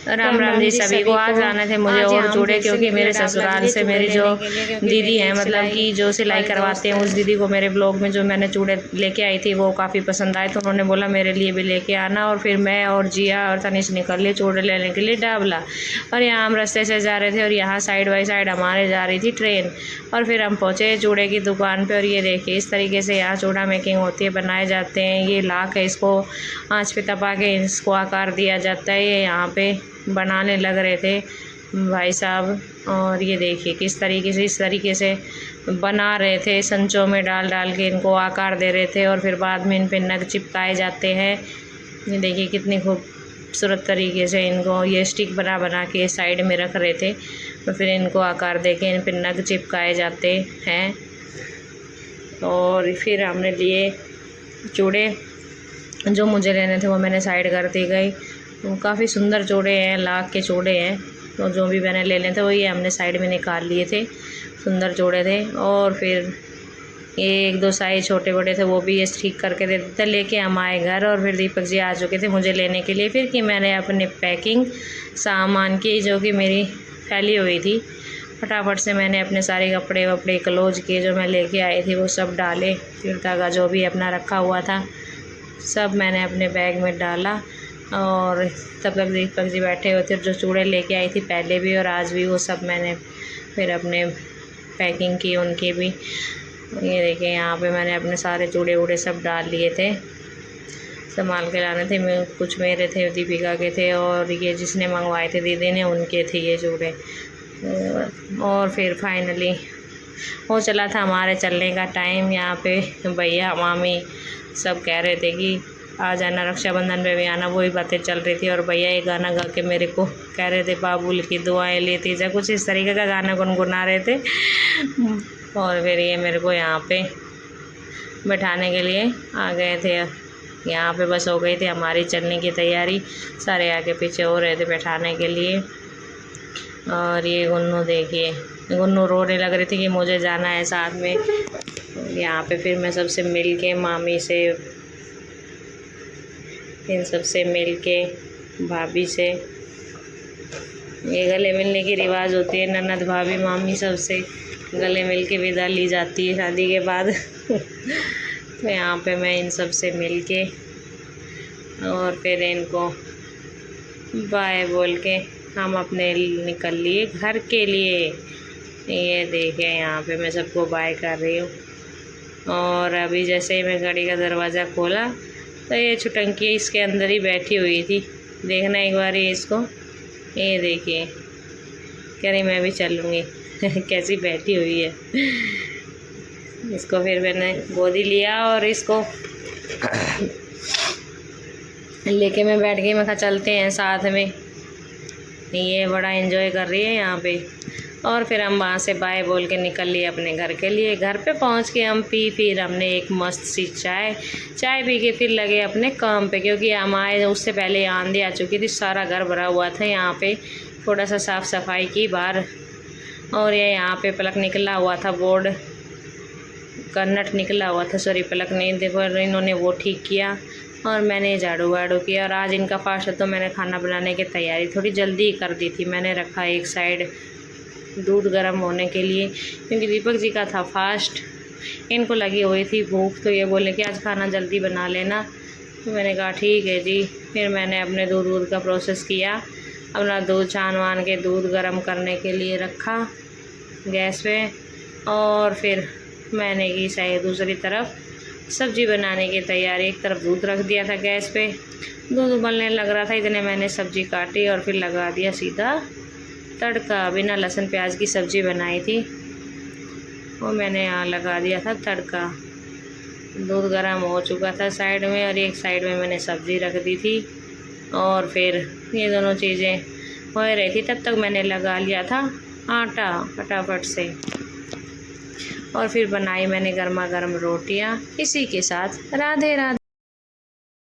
राम राम जी सभी को। आज आने थे मुझे और चूड़े, क्योंकि मेरे ससुराल से मेरी जो दीदी है, मतलब कि जो सिलाई करवाते हैं, उस दीदी को मेरे ब्लॉग में जो मैंने चूड़े लेके आई थी वो काफ़ी पसंद आए, तो उन्होंने बोला मेरे लिए भी लेके आना। और फिर मैं और जिया और तनिष निकल लिए चूड़े लेने के लिए डाबला। और यहाँ हम रास्ते से जा रहे थे और यहाँ साइड बाई साइड हमारे जा रही थी ट्रेन। और फिर हम पहुँचे चूड़े की दुकान पर और ये देखिए इस तरीके से यहाँ चूड़ा मेकिंग होती है, बनाए जाते हैं। ये लाख है, इसको आँच पे तपा के इसको आकार दिया जाता है। ये यहाँ पे बनाने लग रहे थे भाई साहब। और ये देखिए किस तरीके से इस तरीके से बना रहे थे, संचों में डाल डाल के इनको आकार दे रहे थे और फिर बाद में इन पे नग चिपकाए जाते हैं। ये देखिए कितनी खूबसूरत तरीके से इनको ये स्टिक बना बना के साइड में रख रहे थे और फिर इनको आकार दे के इन पे नग चिपकाए जाते हैं। और फिर हमने लिए चूड़े, जो मुझे लेने थे वो मैंने साइड कर दी गई। काफ़ी सुंदर चूड़े हैं, लाख के चूड़े हैं, तो जो भी मैंने लेने थे वो ये हमने साइड में निकाल लिए थे। सुंदर चूड़े थे। और फिर ये एक दो साइज छोटे बड़े थे वो भी ये ठीक करके दे देते। लेके हम आए घर और फिर दीपक जी आ चुके थे मुझे लेने के लिए। फिर कि मैंने अपने पैकिंग सामान की जो कि मेरी फैली हुई थी, फटाफट से मैंने अपने सारे कपड़े वपड़े क्लोज किए जो मैं लेके आई थी, वो सब डाले। फिर धागा जो भी अपना रखा हुआ था सब मैंने अपने बैग में डाला। और तब तक दीपक जी बैठे हुए थे, जो चूड़े लेके आई थी पहले भी और आज भी, वो सब मैंने फिर अपने पैकिंग की उनकी भी। ये देखिए यहाँ पे मैंने अपने सारे चूड़े वूड़े सब डाल लिए थे, संभाल के लाने थे। मैं कुछ मेरे थे, दीपिका के थे, और ये जिसने मंगवाए थे दीदी ने उनके थे ये चूड़े। और फिर फाइनली वो चला था हमारे चलने का टाइम। यहाँ पे भैया मामी सब कह रहे थे कि आ जाना, रक्षाबंधन पे भी आना, वही बातें चल रही थी। और भैया ये गाना गा के मेरे को कह रहे थे बाबुल की दुआएं लेती जा, कुछ इस तरीके का गाना गुनगुना रहे थे। और फिर ये मेरे को यहाँ पे बैठाने के लिए आ गए थे। यहाँ पे बस हो गई थी हमारी चलने की तैयारी, सारे आगे पीछे हो रहे थे बैठाने के लिए। और ये गुन्नू देखिए, गुन्नू रोने लग रही थी कि मुझे जाना है साथ में। यहाँ पे फिर मैं सबसे मिल के, मामी से, इन सबसे मिल के, भाभी से, ये गले मिलने की रिवाज होती है, ननद भाभी मामी सबसे गले मिल के विदा ली जाती है शादी के बाद। तो यहाँ पे मैं इन सब से मिल के और फिर इनको बाय बोल के हम अपने निकल लिए घर के लिए। ये देखिए यहाँ पे मैं सबको बाय कर रही हूँ। और अभी जैसे ही मैं गाड़ी का दरवाज़ा खोला तो ये छुटंकी इसके अंदर ही बैठी हुई थी। देखना एक बार ये इसको, ये देखिए कह रही मैं भी चलूँगी। कैसी बैठी हुई है। इसको फिर मैंने गोदी लिया और इसको लेके मैं बैठ गई। मैं कहा चलते हैं साथ में। ये बड़ा एंजॉय कर रही है यहाँ पे। और फिर हम वहाँ से बाय बोल के निकल लिए अपने घर के लिए। घर पे पहुँच के हम फिर हमने एक मस्त सी चाय पी के फिर लगे अपने काम पे, क्योंकि हम आए उससे पहले आंधी आ चुकी थी, सारा घर भरा हुआ था। यहाँ पे थोड़ा सा साफ़ सफाई की बाहर। और ये यहाँ पे पलक निकला हुआ था, बोर्ड का नट निकला हुआ था, सॉरी पलक नहीं, देखो इन्होंने वो ठीक किया। और मैंने झाड़ू वाड़ू किया। और आज इनका फास्ट है तो मैंने खाना बनाने की तैयारी थोड़ी जल्दी कर दी थी। मैंने रखा एक साइड दूध गर्म होने के लिए, क्योंकि दीपक जी का था फास्ट, इनको लगी हुई थी भूख, तो ये बोले कि आज खाना जल्दी बना लेना। तो मैंने कहा ठीक है जी। फिर मैंने अपने दूध का प्रोसेस किया, अपना दूध छान वान के दूध गर्म करने के लिए रखा गैस पे। और फिर मैंने की शायद दूसरी तरफ सब्ज़ी बनाने की तैयारी, एक तरफ दूध रख दिया था गैस पे, दूध उबलने लग रहा था, इतने मैंने सब्ज़ी काटी और फिर लगा दिया सीधा तड़का। बिना लहसुन प्याज की सब्ज़ी बनाई थी, वो मैंने यहाँ लगा दिया था तड़का। दूध गर्म हो चुका था साइड में, और एक साइड में मैंने सब्ज़ी रख दी थी। और फिर ये दोनों चीज़ें हो रही थी, तब तक मैंने लगा लिया था आटा फटाफट से। और फिर बनाई मैंने गर्मा गर्म रोटियाँ, इसी के साथ राधे राधे।